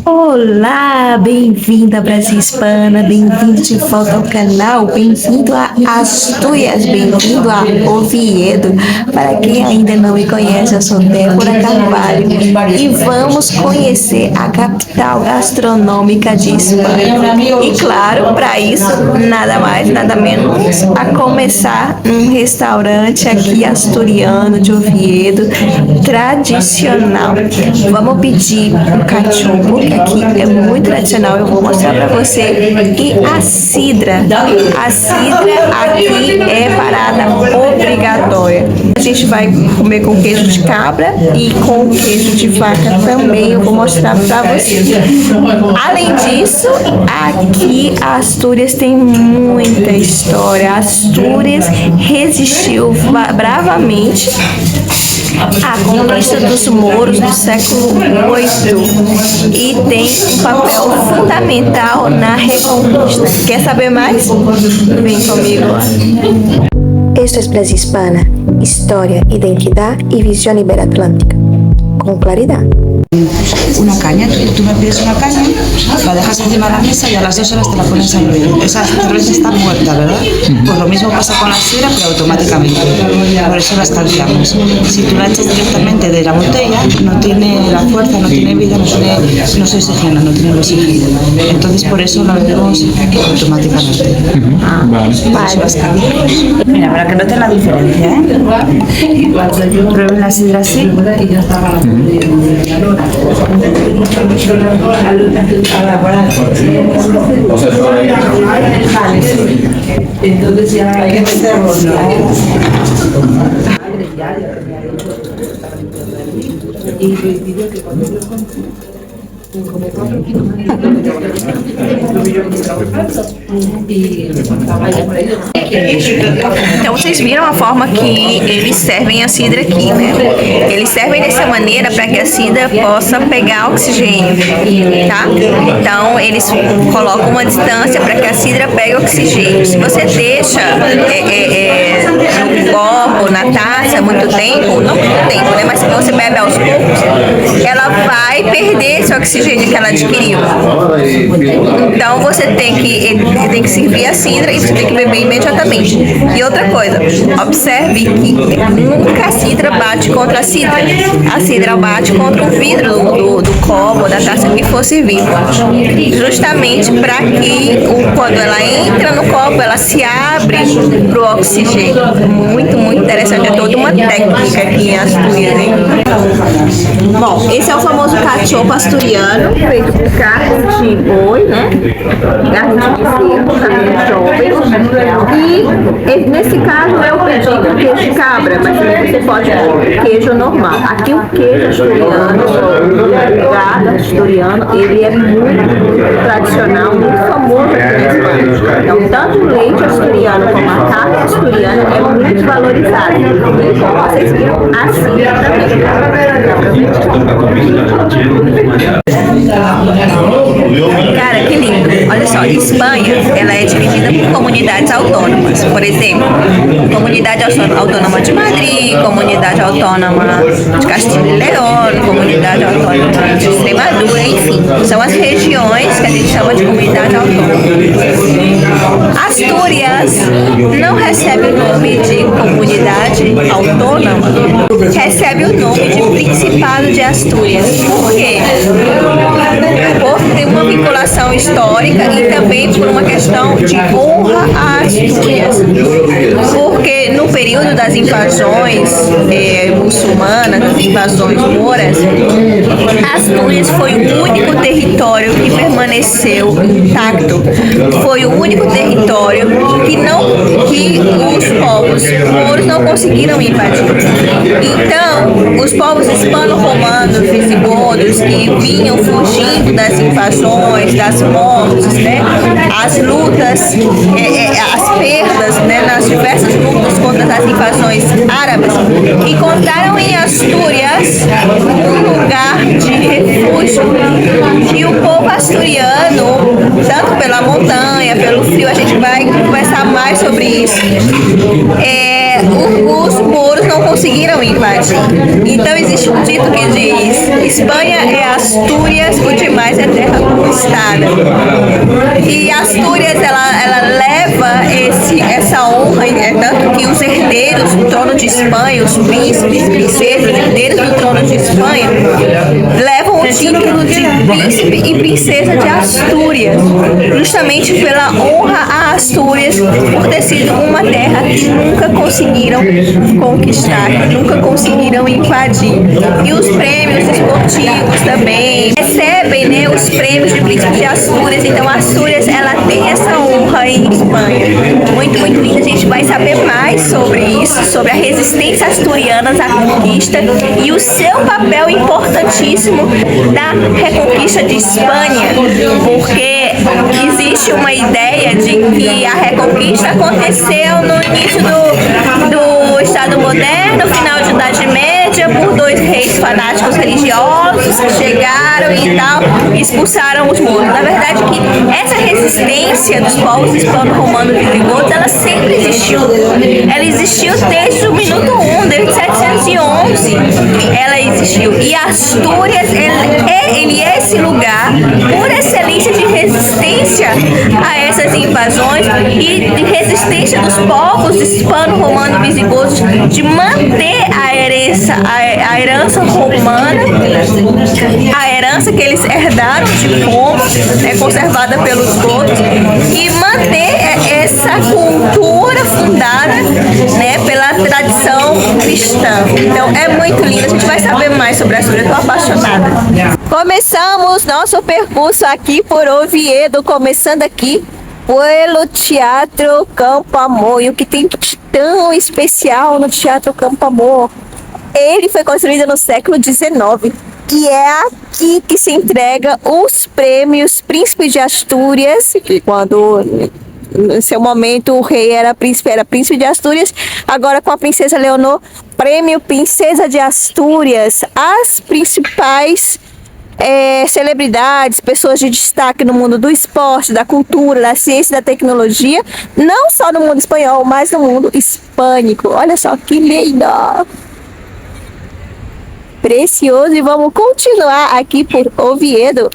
Olá, bem-vindo a Brasil Hispana, bem-vindo de volta ao canal, bem-vindo a Astúrias, bem-vindo a Oviedo. Para quem ainda não me conhece, eu sou Débora Carvalho e vamos conhecer a capital gastronômica de Espanha. E claro, para isso, nada mais, nada menos, a começar num restaurante aqui asturiano de Oviedo, tradicional. Vamos pedir um cachopo, que aqui é muito tradicional, eu vou mostrar para você. E a cidra aqui é parada obrigatória. A gente vai comer com queijo de cabra e com queijo de vaca também, eu vou mostrar para você. Além disso, aqui Astúrias tem muita história. Astúrias resistiu bravamente a conquista dos mouros do século VIII e tem um papel fundamental na Reconquista. Quer saber mais? Vem comigo lá. Esto es Brasil Hispana, historia, identidad y visión iberatlántica, con claridad. Una caña, tú me pides una caña, la dejas encima de la mesa y a las 2 horas te la pones a hervir. Esa cerveza está muerta, ¿verdad? Pues lo mismo pasa con la sidra, pero automáticamente. Por eso la escanciamos. Si tú la echas directamente de la botella, no tiene la fuerza, no tiene vida, no se oxigena, no tiene el oxígeno. Entonces por eso la bebemos automáticamente. Por eso la escanciamos. Mira, para que noten la diferencia, prueben la sidra así. Entonces ya hay que meterlo, Então vocês viram a forma que eles servem a cidra aqui, né? Eles servem dessa maneira para que a cidra possa pegar oxigênio, tá? Então eles colocam uma distância para que a cidra pegue oxigênio. Se você deixa no copo, na taça, muito tempo, não muito tempo, né? Mas se você bebe aos poucos, ela vai perder esse oxigênio que ela adquiriu. Então você tem que servir a cidra e você tem que beber imediatamente. E outra coisa, observe que nunca a cidra bate contra a cidra bate contra o vidro do copo, da taça que for servido, justamente para que quando ela entra no copo, ela se abre para o oxigênio. Muito, muito interessante, é toda uma técnica aqui em Astúrias, hein? Bom, esse é o famoso cachopo asturiano, feito com carne de boi, né? Carne de bezerro, carne de jovem. E nesse caso eu pedi com queijo de cabra, mas também você pode pôr queijo normal. Aqui o queijo asturiano, o gado asturiano, ele é muito tradicional, muito famoso aqui na Espanha. Então, tanto o leite asturiano como a carne asturiana é muito valorizado. E como vocês viram, a cidra também. Cara, que lindo! Olha só, Espanha, ela é dividida por comunidades autônomas. Por exemplo, Comunidade Autônoma de Madrid, Comunidade Autônoma de Castilho e León, Comunidade Autônoma de Extremadura, enfim. São as regiões que a gente chama de comunidade autônoma. Astúrias não recebe o nome de comunidade autônoma, recebe o nome de Principado de Astúrias. Por quê? Por ter uma vinculação histórica e também por uma questão de honra a Astúrias. Porque no período das invasões muçulmanas, das invasões mouras, Astúrias foi o único território que permaneceu intacto. Foi o único território que os povos mouros não conseguiram invadir. Então, os povos hispano-romanos, visigodos, que vinham fugindo das invasões, das mortes, né, as lutas, as perdas, né, nas diversas lutas contra as invasões árabes, encontraram em Astúrias um lugar de refúgio. E o povo asturiano, tanto pela montanha, pelo frio, a gente vai conversar mais sobre isso, os muros não conseguiram invadir. Então existe um dito que diz: Espanha é Astúrias, o demais é terra conquistada. E Astúrias ela leva essa honra, tanto que os herdeiros do trono de Espanha, os príncipes, princesas, herdeiros do trono de Espanha, levam o título de príncipe e princesa de Astúrias, justamente pela honra a Astúrias por ter sido uma terra que nunca conseguiram conquistar, que nunca conseguiram invadir. E os prêmios esportivos também recebem, né, os prêmios de príncipe de Astúrias. Então Astúrias ela tem essa honra em Espanha. Muito, muito linda. A gente vai saber mais sobre isso, sobre a resistência asturiana à conquista e o seu papel importantíssimo na reconquista de Espanha, porque existe uma ideia de que a reconquista aconteceu no início do Estado Moderno, final de Idade Média, por 2 reis fanáticos religiosos que chegaram e tal, e expulsaram os muros. Na verdade, que essa resistência dos povos hispano-romanos e visigodos, ela sempre existiu. Ela existiu desde o minuto 1, desde 711. Ela existiu. E Astúrias, ele é esse lugar por excelência de resistência a essas invasões e de resistência dos povos hispano-romano-visigodos de manter a herança romana, a herança que eles herdaram de Roma, conservada pelos godos, e manter essa cultura fundada, né, pela tradição cristã. Então é muito lindo, a gente vai saber mais sobre a Astúrias, eu estou apaixonada. Começamos nosso percurso aqui por Oviedo, começando aqui pelo Teatro Campo Amor. E o que tem de tão especial no Teatro Campo Amor? Ele foi construído no século XIX e é aqui que se entrega os prêmios Príncipe de Astúrias, que quando no seu momento o rei era príncipe de Astúrias, agora com a princesa Leonor, prêmio Princesa de Astúrias, as principais celebridades, pessoas de destaque no mundo do esporte, da cultura, da ciência e da tecnologia, não só no mundo espanhol, mas no mundo hispânico. Olha só que lindo! Precioso, e vamos continuar aqui por Oviedo.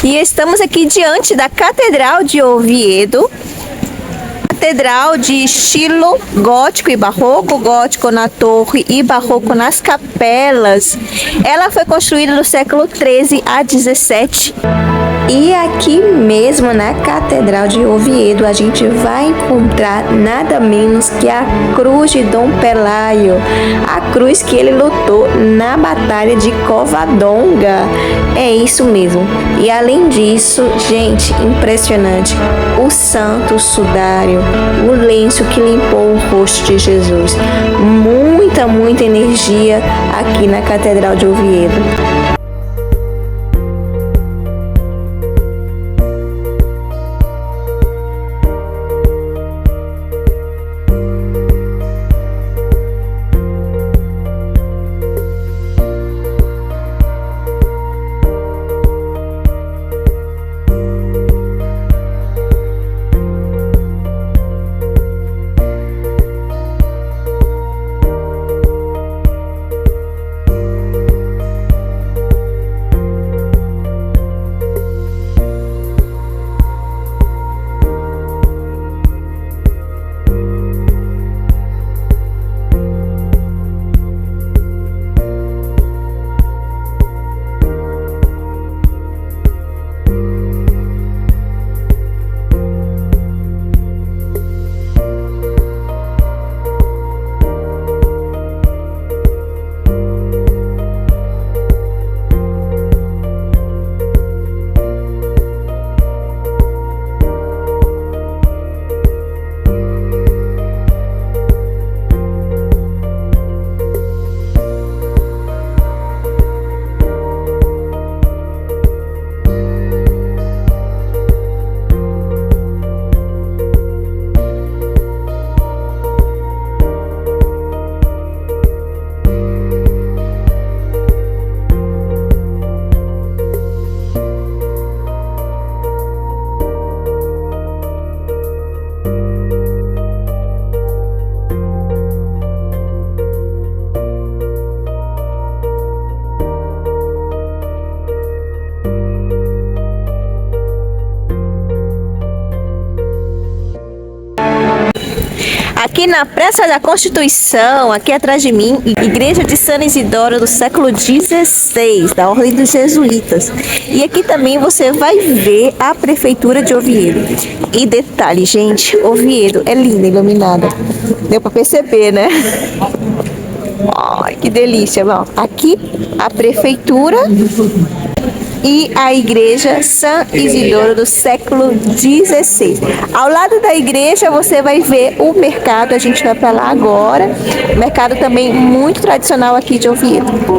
E estamos aqui diante da Catedral de Oviedo, catedral de estilo gótico e barroco, gótico na torre e barroco nas capelas. Ela foi construída no século 13 a 17. E aqui mesmo na Catedral de Oviedo a gente vai encontrar nada menos que a cruz de Dom Pelayo, a cruz que ele lutou na Batalha de Covadonga. É isso mesmo. E além disso, gente, impressionante, o santo sudário, o lenço que limpou o rosto de Jesus. Muita energia aqui na Catedral de Oviedo. Aqui na Praça da Constituição, aqui atrás de mim, Igreja de San Isidoro do século XVI, da Ordem dos Jesuítas. E aqui também você vai ver a Prefeitura de Oviedo. E detalhe, gente, Oviedo é linda, iluminada. Deu para perceber, né? Ai, que delícia. Bom, aqui a Prefeitura e a Igreja San Isidoro do século XVI. Ao lado da igreja você vai ver o mercado, a gente vai para lá agora. Mercado também muito tradicional aqui de Oviedo.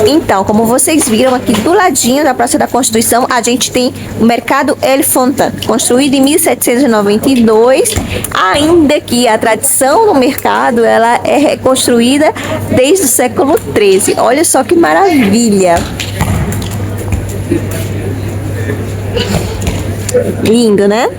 Então, como vocês viram aqui do ladinho da Praça da Constituição, a gente tem o Mercado El Fontan, construído em 1792. Ainda que a tradição do mercado ela é reconstruída desde o século XIII. Olha só que maravilha! Lindo, né?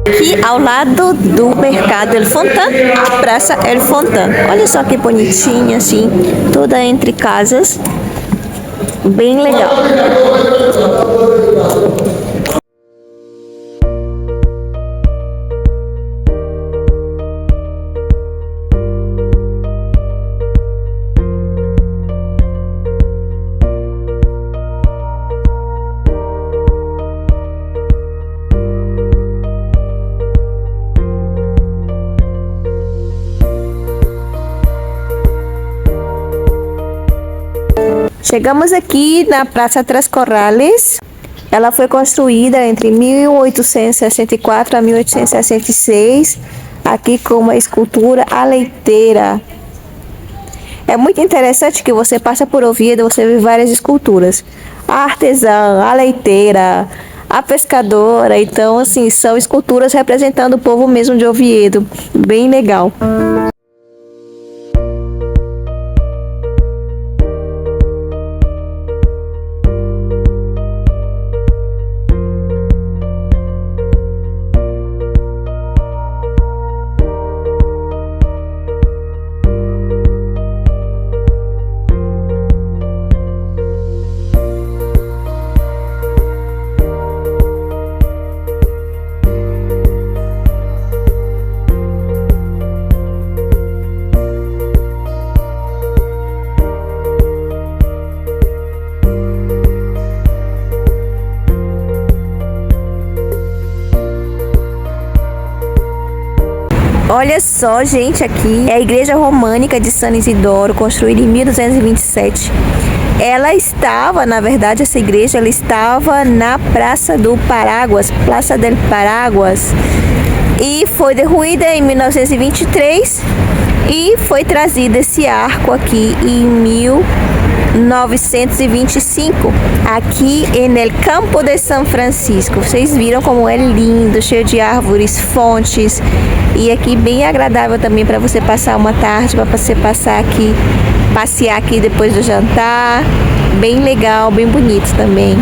Aqui ao lado do Mercado El Fontan, a Praça El Fontan. Olha só que bonitinha, assim, toda entre casas. Bem legal. Chegamos aqui na Praça Tres Corrales. Ela foi construída entre 1864 a 1866, aqui com uma escultura A Leiteira. É muito interessante que você passa por Oviedo, você vê várias esculturas. A artesã, a leiteira, a pescadora. Então, assim, são esculturas representando o povo mesmo de Oviedo. Bem legal. Olha só, gente, aqui é a igreja românica de San Isidoro, construída em 1227. Ela estava, na verdade, essa igreja, ela estava na Praça do Paraguas, Praça del Paraguas, e foi derruída em 1923 e foi trazido esse arco aqui em 1925, aqui no Campo de São Francisco. Vocês viram como é lindo, cheio de árvores, fontes, e aqui bem agradável também para você passar uma tarde, para você passear aqui depois do jantar. Bem legal, bem bonito também.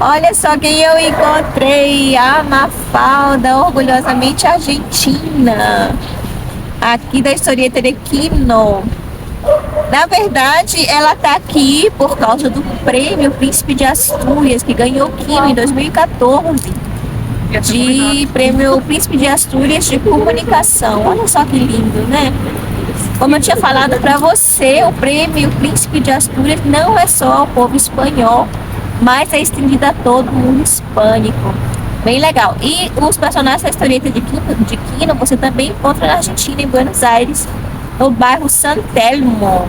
Olha só quem eu encontrei, a Mafalda, orgulhosamente argentina, aqui da Historieta de Quino. Na verdade, ela tá aqui por causa do prêmio Príncipe de Astúrias, que ganhou Quino em 2014, de prêmio Príncipe de Astúrias de comunicação. Olha só que lindo, né? Como eu tinha falado para você, o prêmio Príncipe de Astúrias não é só ao povo espanhol, mas é estendido a todo o mundo hispânico. Bem legal. E os personagens da historieta de Kino você também encontra na Argentina, em Buenos Aires, no bairro San Telmo.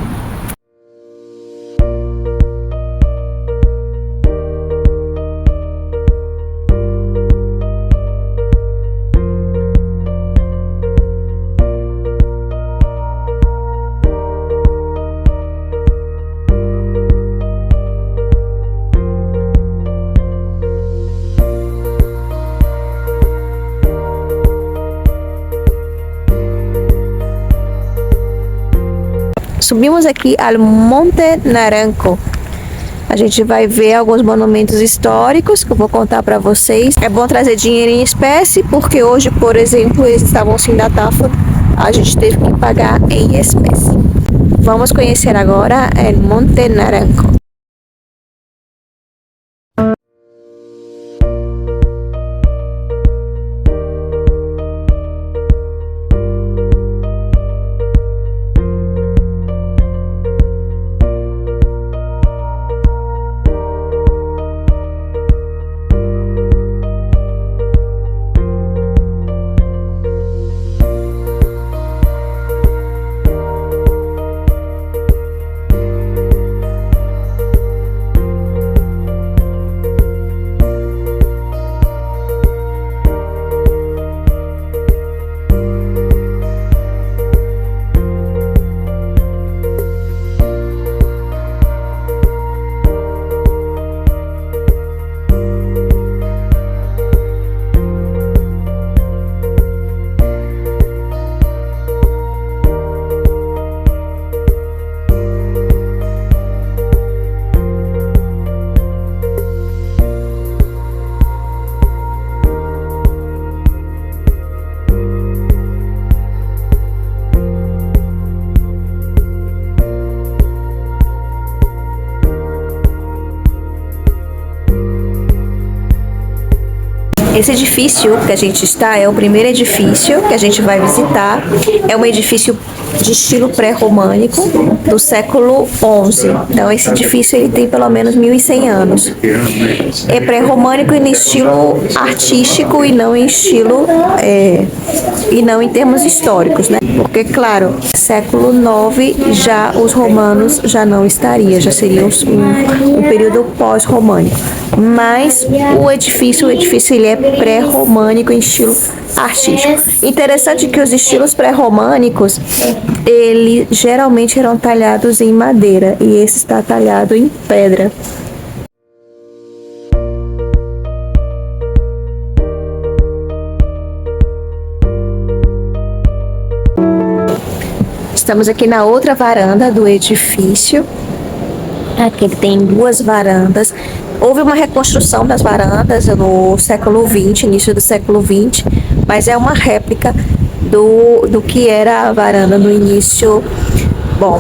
Subimos aqui ao Monte Naranco. A gente vai ver alguns monumentos históricos que eu vou contar para vocês. É bom trazer dinheiro em espécie, porque hoje, por exemplo, eles estavam sem datáfono. A gente teve que pagar em espécie. Vamos conhecer agora o Monte Naranco. Esse edifício que a gente está é o primeiro edifício que a gente vai visitar. É um edifício de estilo pré-românico do século XI. Então esse edifício ele tem pelo menos 1100 anos. É pré-românico em estilo artístico e não em estilo e não em termos históricos, né? Porque claro, século IX já os romanos já não estariam, já seria um período pós-românico. Mas o edifício ele é pré-românico em estilo artístico. Interessante que os estilos pré-românicos, eles geralmente eram talhados em madeira e esse está talhado em pedra. Estamos aqui na outra varanda do edifício. Aqui ele tem duas varandas. Houve uma reconstrução das varandas no século XX, início do século XX, mas é uma réplica do que era a varanda no início,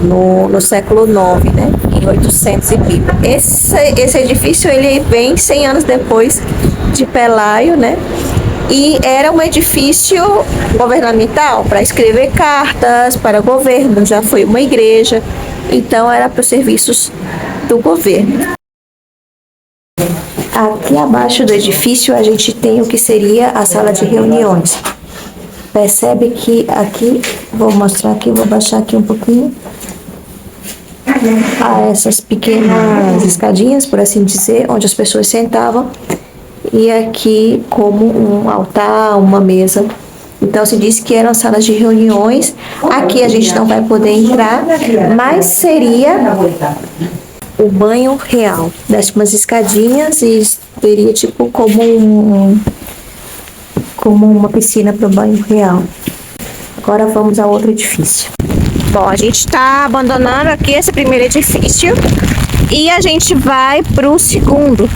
no século IX, né? Em 800 e pico. Esse edifício ele vem 100 anos depois de Pelayo, né? E era um edifício governamental para escrever cartas para o governo, já foi uma igreja, então era para os serviços do governo. Aqui abaixo do edifício a gente tem o que seria a sala de reuniões. Percebe que aqui, vou mostrar aqui, vou baixar aqui um pouquinho. Essas pequenas escadinhas, por assim dizer, onde as pessoas sentavam. E aqui como um altar, uma mesa. Então se diz que eram salas de reuniões. Aqui a gente não vai poder entrar, mas seria o banho real. Desce umas escadinhas e teria tipo como uma piscina para o banho real. Agora vamos ao outro edifício. Bom, a gente está abandonando aqui esse primeiro edifício e a gente vai para o segundo.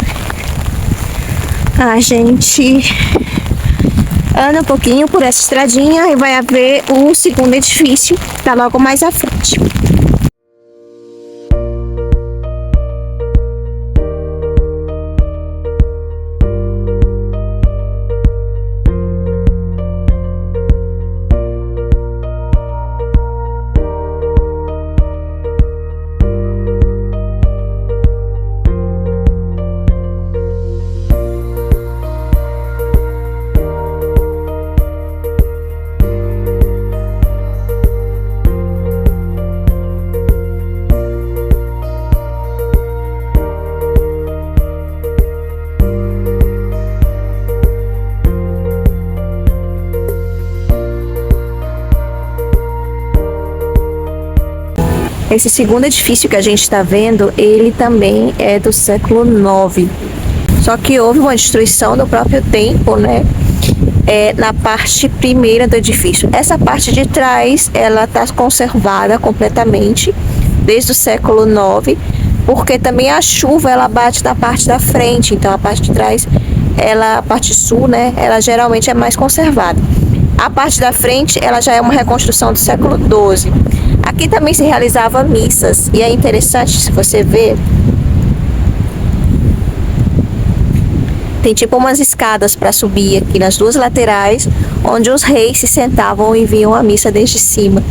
A gente anda um pouquinho por essa estradinha e vai haver o segundo edifício, que está logo mais à frente. Esse segundo edifício que a gente está vendo, ele também é do século IX. Só que houve uma destruição do próprio templo, né? Na parte primeira do edifício. Essa parte de trás, ela está conservada completamente desde o século IX, porque também a chuva ela bate na parte da frente, então a parte de trás, a parte sul, né? Ela geralmente é mais conservada. A parte da frente, ela já é uma reconstrução do século XII. Aqui também se realizava missas e é interessante se você ver. Tem tipo umas escadas para subir aqui nas duas laterais, onde os reis se sentavam e viam a missa desde cima.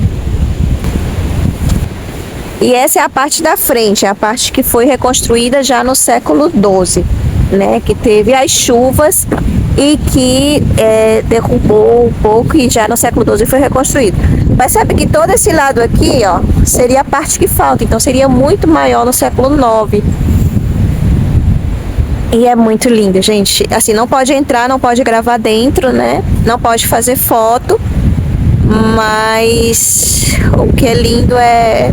E essa é a parte da frente, a parte que foi reconstruída já no século XII, né? Que teve as chuvas e que derrubou um pouco e já no século XII foi reconstruído. Percebe que todo esse lado aqui, ó, seria a parte que falta, então seria muito maior no século IX. E é muito lindo, gente. Assim, não pode entrar, não pode gravar dentro, né? Não pode fazer foto. Mas o que é lindo é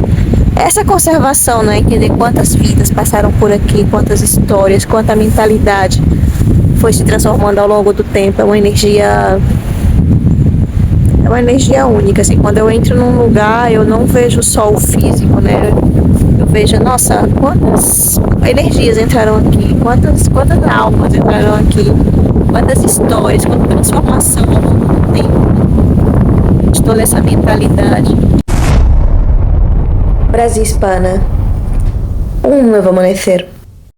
essa conservação, né? Entender quantas vidas passaram por aqui, quantas histórias, quanta mentalidade foi se transformando ao longo do tempo. É uma energia única, assim. Quando eu entro num lugar, eu não vejo só o físico, né? Eu vejo, nossa, quantas energias entraram aqui, quantas almas entraram aqui, quantas histórias, quanta transformação ao longo do tempo de toda essa mentalidade. Brasil Hispana, un nuevo amanecer.